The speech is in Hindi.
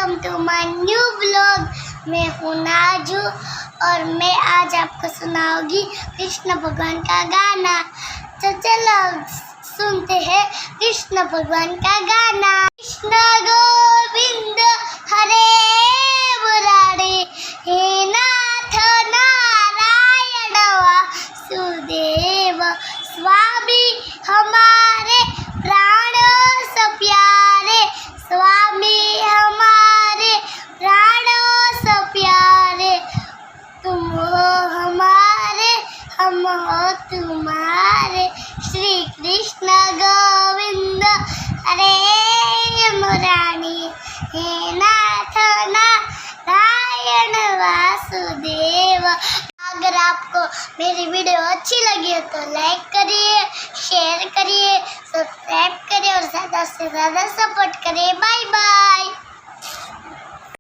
Welcome to my new blog. मैं हूँ नाजू और मैं आज आपको सुनाऊंगी कृष्ण भगवान का गाना। तो चलो सुनते हैं कृष्ण भगवान का गाना। कृष्ण गोविंद हरे मुरारे, हे नाथ नारायण वासुदेव, स्वामी हमारे प्राण से प्यारे, स्वामी हमारे प्राणों से प्यारे, तुम हो हमारे हम हो तुम्हारे। श्री कृष्ण गोविंद हरे मुरारी, हे नाथ नारायण वासुदेव। अगर आपको मेरी वीडियो अच्छी लगी हो तो लाइक करिए, शेयर करिए, सब्सक्राइब करिए और ज़्यादा से ज़्यादा सपोर्ट करिए। Bye bye.